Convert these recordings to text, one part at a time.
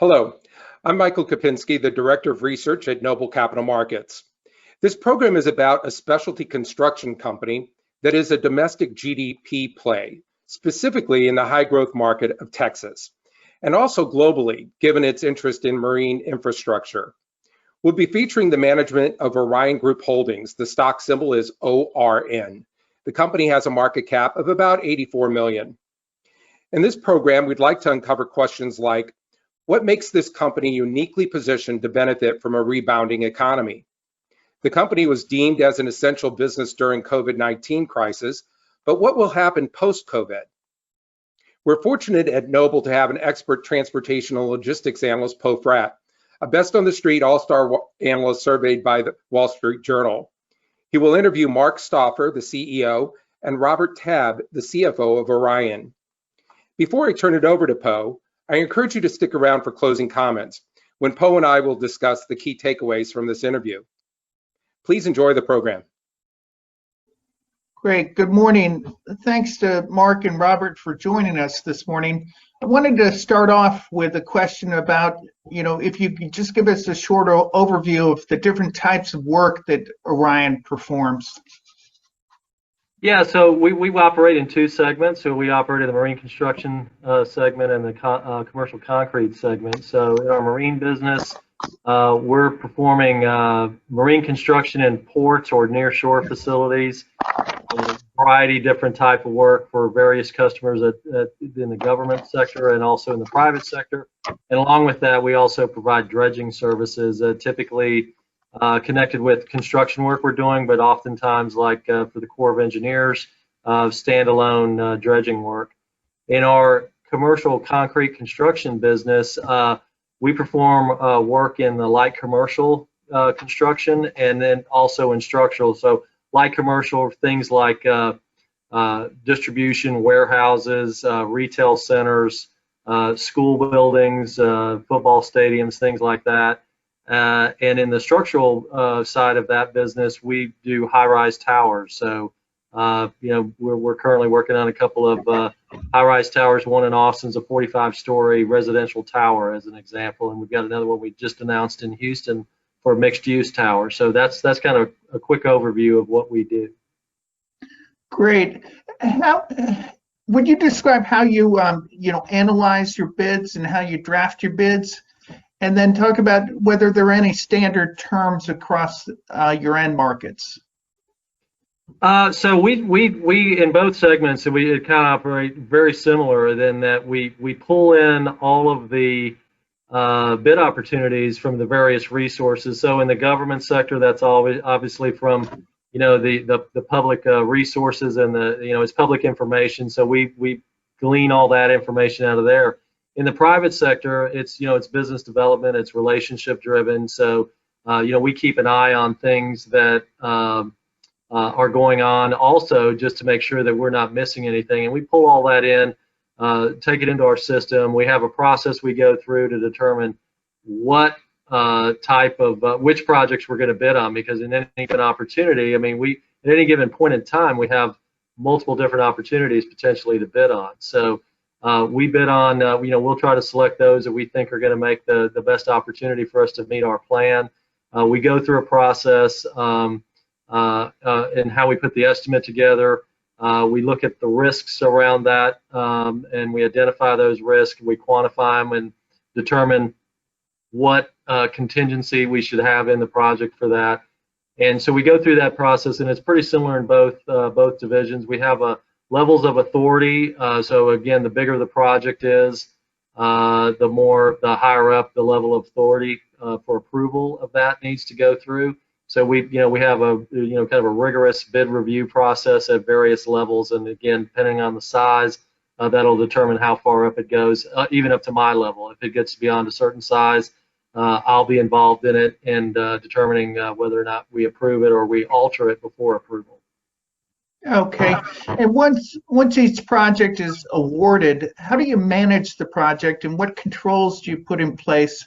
Hello, I'm Michael Kopinski, the Director of Research at Noble Capital Markets. This program is about a specialty construction company that is a domestic GDP play, specifically in the high growth market of Texas, and also globally, given its interest in marine infrastructure. We'll be featuring the management of Orion Group Holdings. The stock symbol is ORN. The company has a market cap of about 84 million. In this program, we'd like to uncover questions like, what makes this company uniquely positioned to benefit from a rebounding economy? The company was deemed as an essential business during COVID-19 crisis, but what will happen post-COVID? We're fortunate at Noble to have an expert transportation and logistics analyst, Poe Fratt, a best on the street all-star analyst surveyed by the Wall Street Journal. He will interview Mark Stauffer, the CEO, and Robert Tabb, the CFO of Orion. Before I turn it over to Poe, I encourage you to stick around for closing comments when Poe and I will discuss the key takeaways from this interview. Please enjoy the program. Great. Good morning. Thanks to Mark and Robert for joining us this morning. I wanted to start off with a question about, if you could just give us a short overview of the different types of work that Orion performs. Yeah, so we operate in two segments. So we operate in the marine construction segment and the commercial concrete segment. So in our marine business, we're performing marine construction in ports or near shore facilities, a variety of different type of work for various customers in the government sector and also in the private sector. And along with that, we also provide dredging services, typically connected with construction work we're doing, but oftentimes, like for the Corps of Engineers, standalone dredging work. In our commercial concrete construction business, we perform work in the light commercial construction and then also in structural. So light commercial, things like distribution warehouses, retail centers, school buildings, football stadiums, things like that. And in the structural side of that business, we do high-rise towers. So, we're currently working on a couple of high-rise towers. One in Austin's a 45-story residential tower, as an example, and we've got another one we just announced in Houston for a mixed-use tower. So that's kind of a quick overview of what we do. Great. How would you describe how you analyze your bids and how you draft your bids? And then talk about whether there are any standard terms across your end markets. So we in both segments, we kind of operate very similar in that we pull in all of the bid opportunities from the various resources. So in the government sector, that's always obviously from the public resources and it's public information. So we glean all that information out of there. In the private sector, it's business development, it's relationship driven. So we keep an eye on things that are going on also, just to make sure that we're not missing anything. And we pull all that in, take it into our system. We have a process we go through to determine what type of which projects we're going to bid on, because in any given opportunity, at any given point in time, we have multiple different opportunities potentially to bid on. So we bid on, we'll try to select those that we think are going to make the best opportunity for us to meet our plan. We go through a process in how we put the estimate together. We look at the risks around that, and we identify those risks. We quantify them and determine what contingency we should have in the project for that. And so we go through that process, and it's pretty similar in both divisions. We have levels of authority. So again, the bigger the project is, the higher up the level of authority for approval of that needs to go through. So we have a kind of a rigorous bid review process at various levels, and again, depending on the size, that'll determine how far up it goes, even up to my level. If it gets beyond a certain size, I'll be involved in it and determining whether or not we approve it or we alter it before approval. Okay. And once each project is awarded, how do you manage the project, and what controls do you put in place,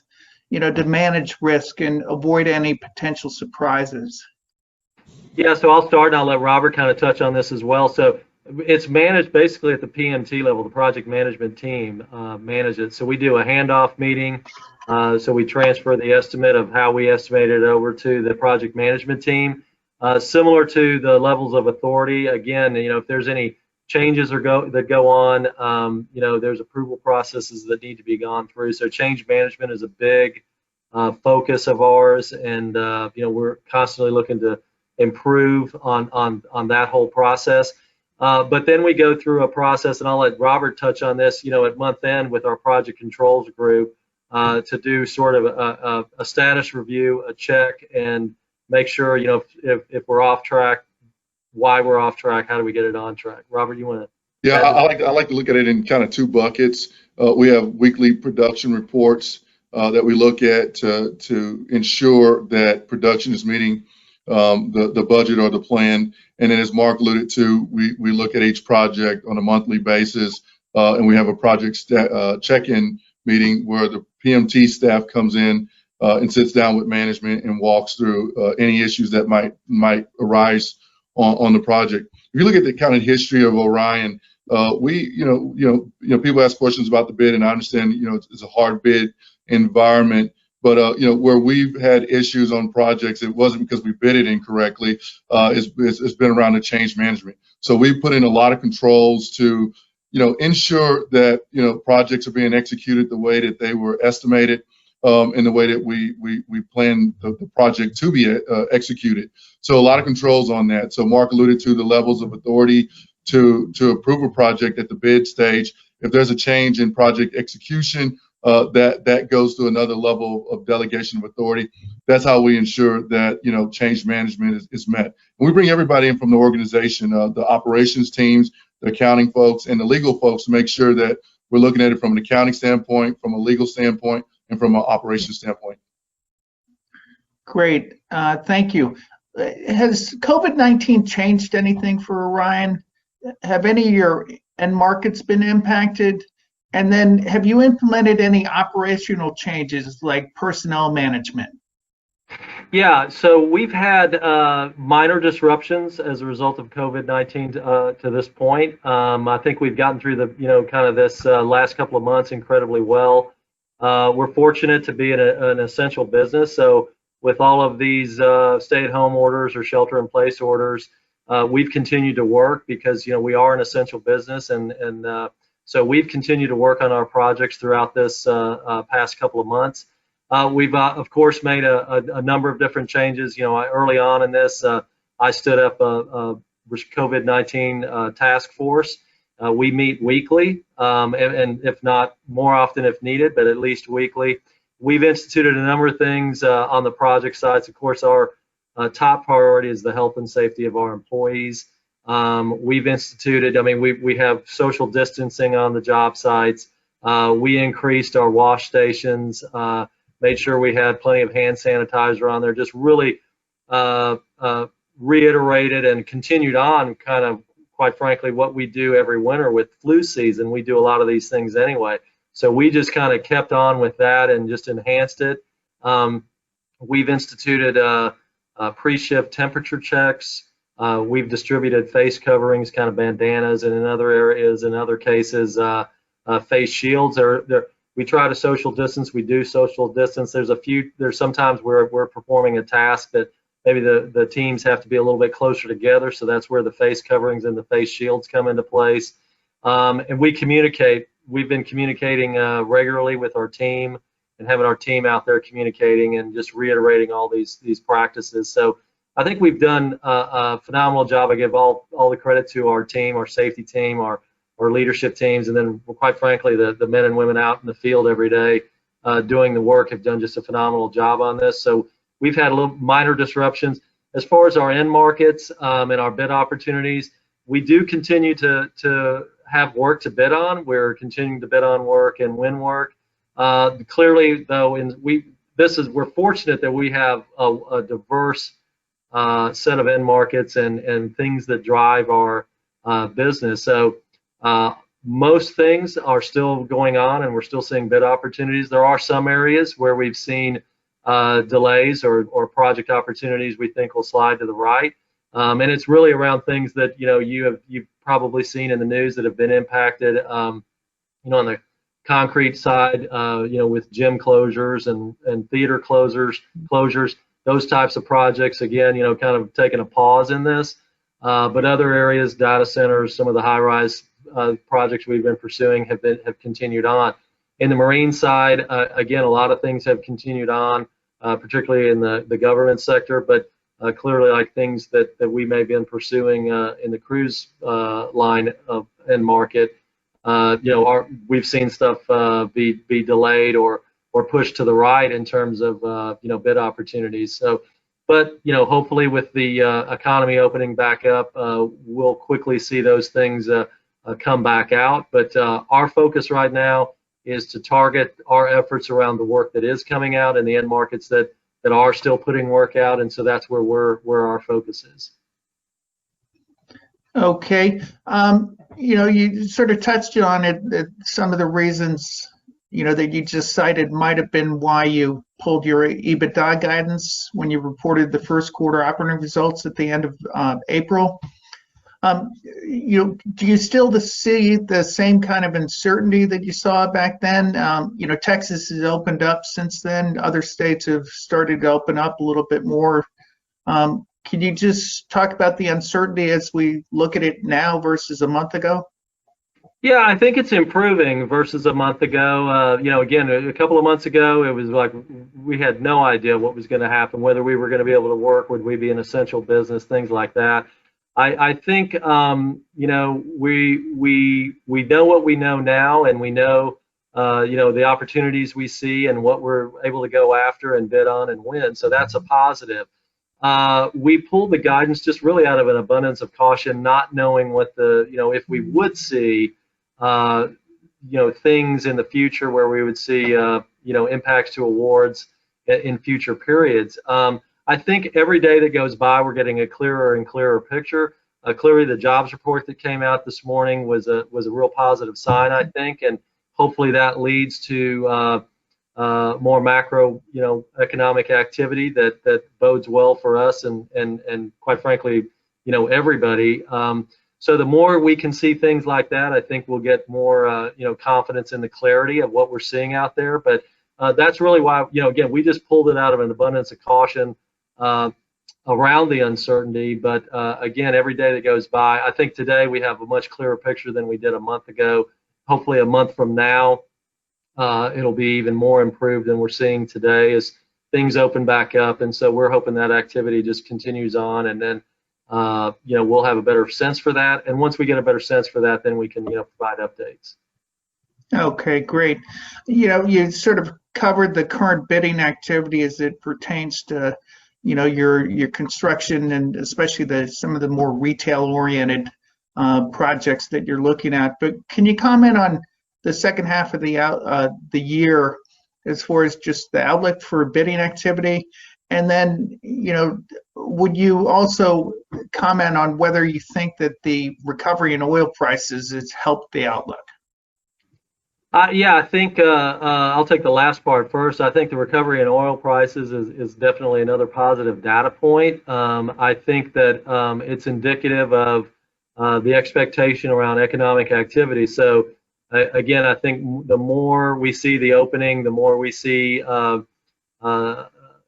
to manage risk and avoid any potential surprises? Yeah, so I'll start and I'll let Robert kind of touch on this as well. So It's managed basically at the PMT level. The project management team manages it. So we do a handoff meeting. So we transfer the estimate of how we estimated it over to the project management team. Similar to the levels of authority. Again, if there's any changes that go on, there's approval processes that need to be gone through. So change management is a big focus of ours, and we're constantly looking to improve on that whole process. But then we go through a process, and I'll let Robert touch on this, at month end with our project controls group to do sort of a status review, a check, and make sure, if we're off track, why we're off track, how do we get it on track? Robert, you want to? Yeah, I like to look at it in kind of two buckets. We have weekly production reports that we look at to ensure that production is meeting the budget or the plan. And then, as Mark alluded to, we look at each project on a monthly basis, and we have a project check-in meeting where the PMT staff comes in and sits down with management and walks through any issues that might arise on the project. If you look at the kind of history of Orion, people ask questions about the bid, and I understand, it's a hard bid environment. But where we've had issues on projects, it wasn't because we bid it incorrectly. It's been around the change management. So we put in a lot of controls to, ensure that projects are being executed the way that they were estimated, in the way that we plan the project to be executed. So a lot of controls on that. So Mark alluded to the levels of authority to approve a project at the bid stage. If there's a change in project execution, that goes to another level of delegation of authority. That's how we ensure that change management is met. And we bring everybody in from the organization, the operations teams, the accounting folks, and the legal folks, to make sure that we're looking at it from an accounting standpoint, from a legal standpoint, and from an operations standpoint. Great, thank you. Has COVID-19 changed anything for Orion? Have any of your end markets been impacted? And then have you implemented any operational changes like personnel management? Yeah, so we've had minor disruptions as a result of COVID-19 to this point. I think we've gotten through the, kind of this last couple of months incredibly well. We're fortunate to be in an essential business. So with all of these stay-at-home orders or shelter-in-place orders, we've continued to work because, we are an essential business, and so we've continued to work on our projects throughout this past couple of months. We've, of course, made a number of different changes. Early on in this, I stood up a COVID-19 task force. We meet weekly, and if not more often if needed, but at least weekly. We've instituted a number of things on the project sites. Of course, our top priority is the health and safety of our employees. We've instituted, we have social distancing on the job sites. We increased our wash stations, made sure we had plenty of hand sanitizer on there, just really reiterated and continued on kind of, quite frankly, what we do every winter with flu season. We do a lot of these things anyway. So we just kind of kept on with that and just enhanced it. We've instituted pre-shift temperature checks. We've distributed face coverings, kind of bandanas, and in other areas, in other cases, face shields. We try to social distance. We do social distance. There's sometimes where we're performing a task that maybe the teams have to be a little bit closer together. So that's where the face coverings and the face shields come into place. And we communicate. We've been communicating regularly with our team and having our team out there communicating and just reiterating all these practices. So I think we've done a phenomenal job. I give all the credit to our team, our safety team, our leadership teams, and then quite frankly, the men and women out in the field every day doing the work have done just a phenomenal job on this. So we've had a little minor disruptions. As far as our end markets and our bid opportunities, we do continue to have work to bid on. We're continuing to bid on work and win work. Clearly, though, we're fortunate that we have a diverse set of end markets and things that drive our business. So most things are still going on, and we're still seeing bid opportunities. There are some areas where we've seen delays or project opportunities we think will slide to the right, and it's really around things that you've probably seen in the news that have been impacted. On the concrete side, with gym closures and theater closures, those types of projects, again, kind of taking a pause in this. But other areas, data centers, some of the high-rise projects we've been pursuing have continued on. In the marine side, again, a lot of things have continued on, particularly in the government sector, but clearly like things that we may have been pursuing in the cruise line of end market, we've seen stuff be delayed or pushed to the right in terms of bid opportunities. So, but hopefully with the economy opening back up, we'll quickly see those things come back out. But our focus right now is to target our efforts around the work that is coming out in the end markets that are still putting work out, and so that's where our focus is. Okay. You sort of touched on it, that some of the reasons, that you just cited might have been why you pulled your EBITDA guidance when you reported the first quarter operating results at the end of April. Do you still see the same kind of uncertainty that you saw back then? Texas has opened up since then. Other states have started to open up a little bit more. Can you just talk about the uncertainty as we look at it now versus a month ago? Yeah, I think it's improving versus a month ago. Again, a couple of months ago, it was like we had no idea what was going to happen, whether we were going to be able to work, would we be an essential business, things like that. I think we know what we know now, and we know the opportunities we see and what we're able to go after and bid on and win. So that's a positive. We pulled the guidance just really out of an abundance of caution, not knowing what if we would see, things in the future where we would see, impacts to awards in future periods. I think every day that goes by, we're getting a clearer and clearer picture. Clearly, the jobs report that came out this morning was a real positive sign, I think, and hopefully that leads to more macro, economic activity that bodes well for us and quite frankly, everybody. So the more we can see things like that, I think we'll get more, confidence in the clarity of what we're seeing out there. But that's really why, again, we just pulled it out of an abundance of caution around the uncertainty. But again, every day that goes by, I think today we have a much clearer picture than we did a month ago. Hopefully a month from now, it'll be even more improved than we're seeing today as things open back up. And so we're hoping that activity just continues on, and then we'll have a better sense for that. And once we get a better sense for that, then we can provide updates. Okay, great. You sort of covered the current bidding activity as it pertains to your construction, and especially some of the more retail-oriented projects that you're looking at. But can you comment on the second half of the year as far as just the outlook for bidding activity? And then, would you also comment on whether you think that the recovery in oil prices has helped the outlook? Yeah, I think I'll take the last part first. I think the recovery in oil prices is definitely another positive data point. I think that it's indicative of the expectation around economic activity. So again, I think the more we see the opening, the more we see an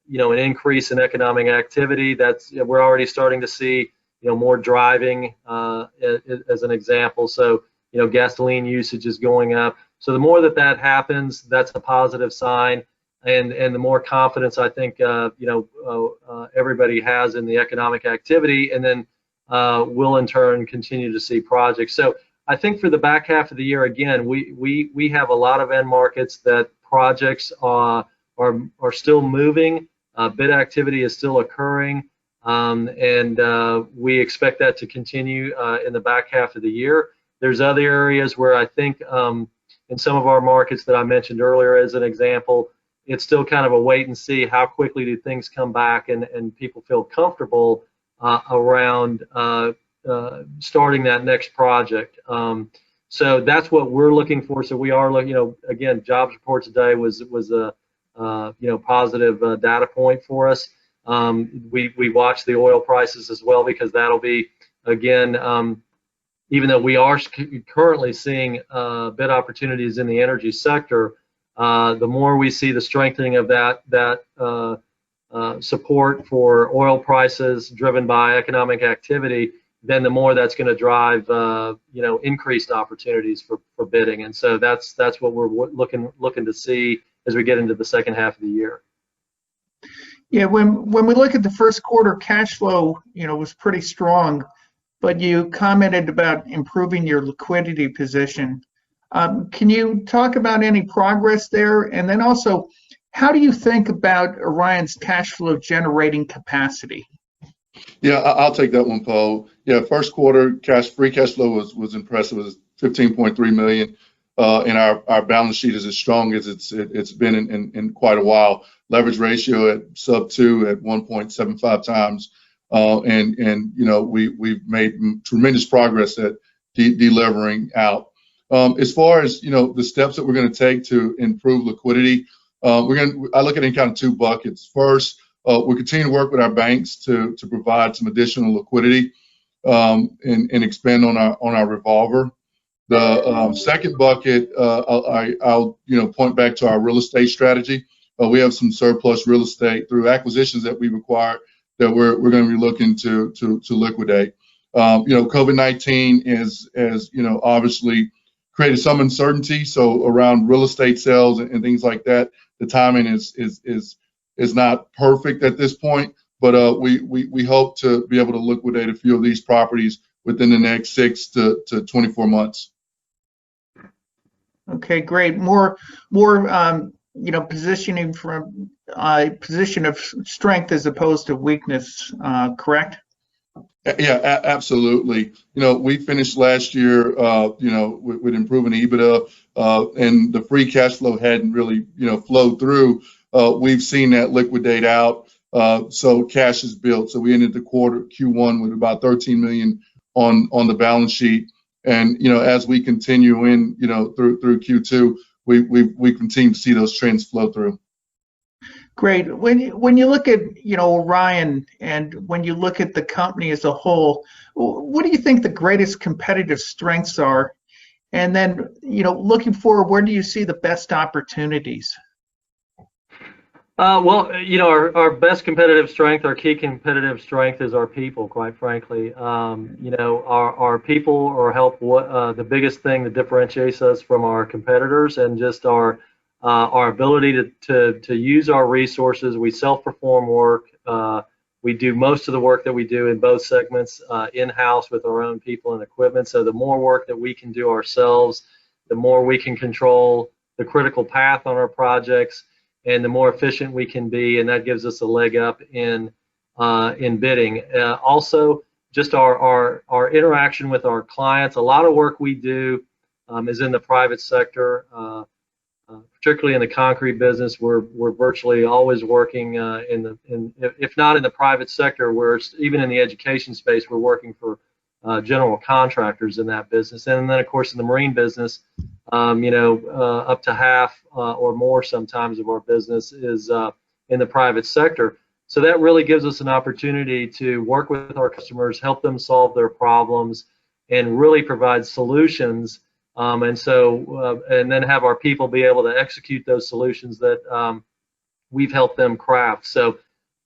increase in economic activity. We're already starting to see more driving as an example. So gasoline usage is going up. So the more that happens, that's a positive sign, and the more confidence I think everybody has in the economic activity, and then we'll in turn continue to see projects. So I think for the back half of the year, again, we have a lot of end markets that projects are still moving. Bid activity is still occurring, and we expect that to continue in the back half of the year. There's other areas where I think in some of our markets that I mentioned earlier as an example, it's still kind of a wait and see how quickly do things come back and people feel comfortable around starting that next project. So that's what we're looking for. So we are looking, again, jobs report today was a positive data point for us. We watch the oil prices as well, because that'll be, again, even though we are currently seeing bid opportunities in the energy sector, the more we see the strengthening of that support for oil prices driven by economic activity, then the more that's going to drive increased opportunities for bidding. And so that's what we're looking to see as we get into the second half of the year. Yeah, when we look at the first quarter, cash flow, was pretty strong, but you commented about improving your liquidity position. Can you talk about any progress there? And then also, how do you think about Orion's cash flow generating capacity? Yeah, I'll take that one, Paul. Yeah, first quarter free cash flow was impressive. It was 15.3 million, and our balance sheet is as strong as it's been in quite a while. Leverage ratio at sub 2 at 1.75 times, and we've made tremendous progress at delevering out. As far as the steps that we're going to take to improve liquidity, I look at it in kind of two buckets. First, we'll continue to work with our banks to provide some additional liquidity and expand on our revolver. The second bucket, I'll point back to our real estate strategy. We have some surplus real estate through acquisitions that we've acquired that we're going to be looking to liquidate. COVID-19 is obviously created some uncertainty. So around real estate sales and things like that, the timing is not perfect at this point. But we hope to be able to liquidate a few of these properties within the next 6 to 24 months. Okay, great. More positioning from a position of strength as opposed to weakness, correct? Yeah, absolutely. We finished last year, with improving EBITDA, and the free cash flow hadn't really, flowed through. We've seen that liquidate out, so cash is built. So we ended the quarter Q1 with about 13 million on the balance sheet, and as we continue in, through Q2, we continue to see those trends flow through. Great. When you look at Orion, and when you look at the company as a whole, what do you think the greatest competitive strengths are? And then looking forward, where do you see the best opportunities? Well, our best competitive strength, our key competitive strength is our people, quite frankly. Our people are the biggest thing that differentiates us from our competitors, and just our ability to use our resources. We self-perform work. We do most of the work that we do in both segments in-house with our own people and equipment. So the more work that we can do ourselves, the more we can control the critical path on our projects, and the more efficient we can be, and that gives us a leg up in bidding. Also, just our interaction with our clients. A lot of work we do is in the private sector, particularly in the concrete business. We're virtually always working if not in the private sector, even in the education space, we're working for general contractors in that business. And then, of course, in the marine business, up to half or more sometimes of our business is in the private sector. So that really gives us an opportunity to work with our customers, help them solve their problems, and really provide solutions. And then have our people be able to execute those solutions that we've helped them craft. So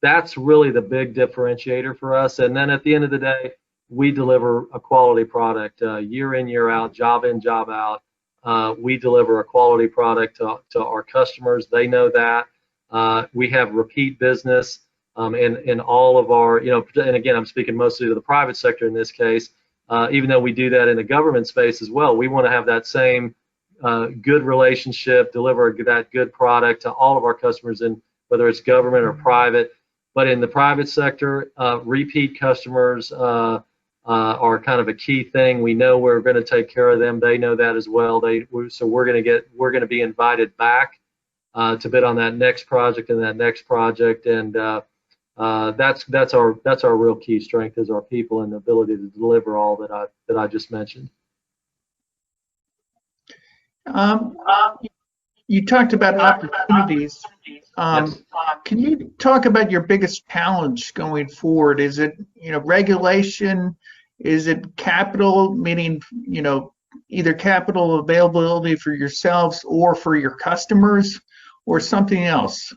that's really the big differentiator for us. And then at the end of the day, we deliver a quality product year in, year out, job in, job out. We deliver a quality product to our customers. They know that. We have repeat business in all of our, and again, I'm speaking mostly to the private sector in this case. Even though we do that in the government space as well, we want to have that same good relationship, deliver that good product to all of our customers, in whether it's government or private. But in the private sector, repeat customers are kind of a key thing. We know we're going to take care of them. They know that as well. So we're going to be invited back to bid on that next project and that next project, and that's our real key strength, is our people and the ability to deliver all that I just mentioned. You talked about opportunities. Yes. Can you talk about your biggest challenge going forward? Is it regulation? Is it capital, meaning, either capital availability for yourselves or for your customers, or something else?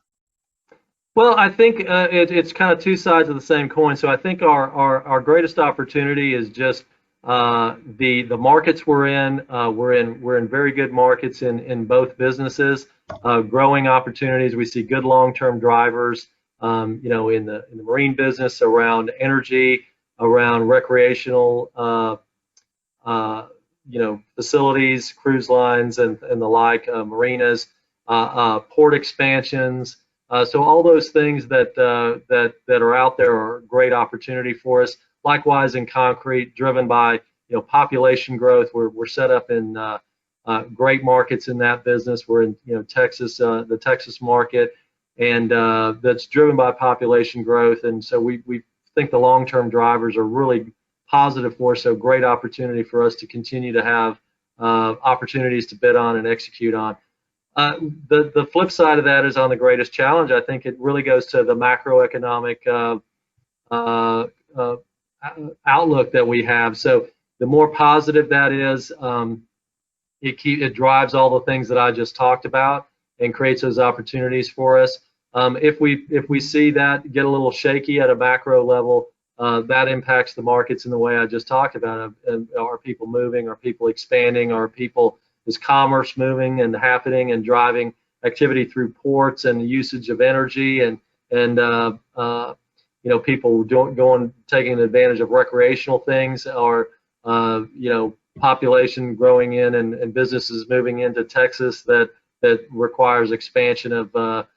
Well, I think it's kind of two sides of the same coin. So I think our greatest opportunity is just the markets we're in. We're in very good markets in both businesses. Growing opportunities. We see good long-term drivers. In the marine business around energy, around recreational, facilities, cruise lines, and the like, marinas, port expansions. So all those things that are out there are a great opportunity for us. Likewise, in concrete, driven by population growth, we're set up in great markets in that business. We're in Texas, the Texas market, and that's driven by population growth. And so we think the long-term drivers are really positive for us. So great opportunity for us to continue to have opportunities to bid on and execute on. The flip side of that is on the greatest challenge. I think it really goes to the macroeconomic outlook that we have. So the more positive that is, it drives all the things that I just talked about and creates those opportunities for us. If we see that get a little shaky at a macro level, that impacts the markets in the way I just talked about. Are people moving? Are people expanding? Is commerce moving and happening and driving activity through ports and the usage of energy and people taking advantage of recreational things, or population growing in and businesses moving into Texas that requires expansion of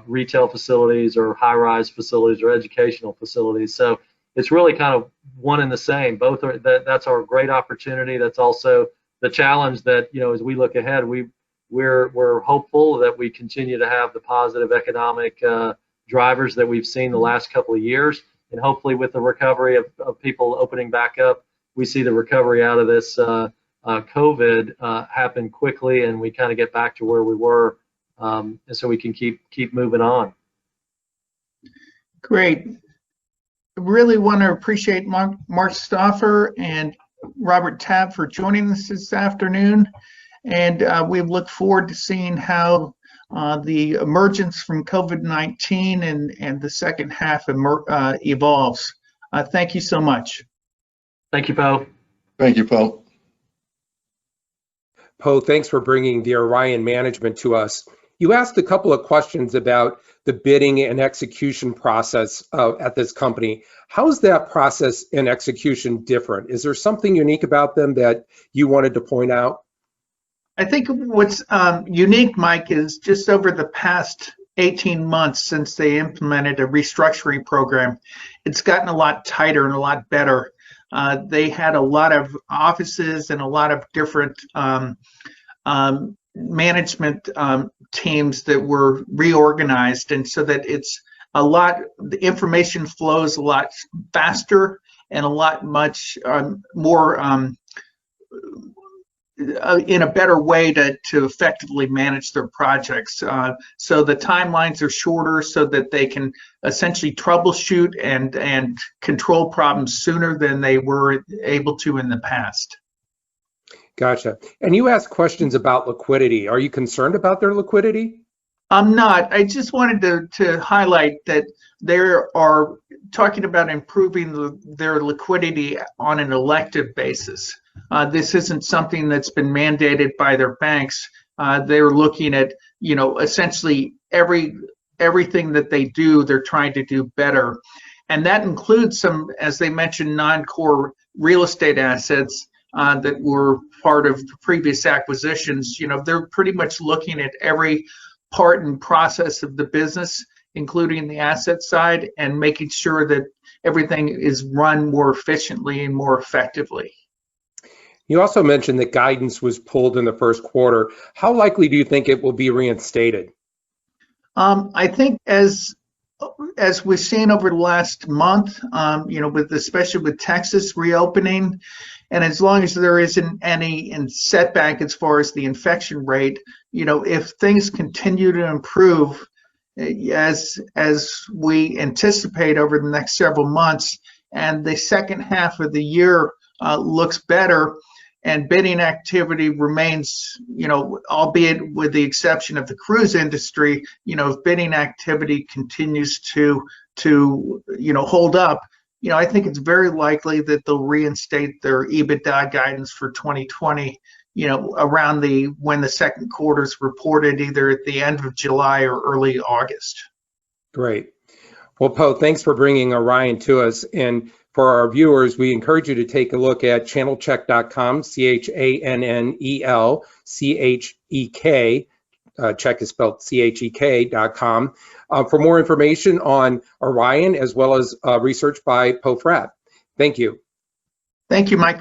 retail facilities or high-rise facilities or educational facilities. So it's really kind of one and the same. Both are that's our great opportunity. That's also the challenge that as we look ahead, we're hopeful that we continue to have the positive economic drivers that we've seen the last couple of years, and hopefully with the recovery of people opening back up, we see the recovery out of this COVID happen quickly, and we kind of get back to where we were, and so we can keep moving on. Great. Really want to appreciate Mark Stauffer and Robert Tabb for joining us this afternoon, and we look forward to seeing how the emergence from COVID-19 and the second half evolves. Thank you so much. Thank you, Poe. Thank you, Poe. Poe, thanks for bringing the Orion management to us. You asked a couple of questions about the bidding and execution process at this company. How is that process and execution different? Is there something unique about them that you wanted to point out? I think what's unique, Mike, is just over the past 18 months since they implemented a restructuring program, it's gotten a lot tighter and a lot better. They had a lot of offices and a lot of different management teams that were reorganized, and so that the information flows a lot faster and a lot much more in a better way to effectively manage their projects. So the timelines are shorter so that they can essentially troubleshoot and control problems sooner than they were able to in the past. Gotcha. And you asked questions about liquidity. Are you concerned about their liquidity? I'm not. I just wanted to highlight that they are talking about improving their liquidity on an elective basis. This isn't something that's been mandated by their banks. They're looking at, essentially everything that they do, they're trying to do better. And that includes some, as they mentioned, non-core real estate assets that were part of previous acquisitions. They're pretty much looking at every part and process of the business, including the asset side, and making sure that everything is run more efficiently and more effectively. You also mentioned that guidance was pulled in the first quarter. How likely do you think it will be reinstated? I think as we've seen over the last month, especially with Texas reopening, and as long as there isn't any setback as far as the infection rate, if things continue to improve as we anticipate over the next several months, and the second half of the year looks better, and bidding activity remains, albeit with the exception of the cruise industry, if bidding activity continues to hold up, I think it's very likely that they'll reinstate their EBITDA guidance for 2020, around when the second quarter's reported, either at the end of July or early August. Great. Well, Poe, thanks for bringing Orion to us. And for our viewers, we encourage you to take a look at channelchek.com, CHANNELCHEK. Check is spelled CHEK.com, for more information on Orion, as well as research by Poe Fratt. Thank you. Thank you, Mike.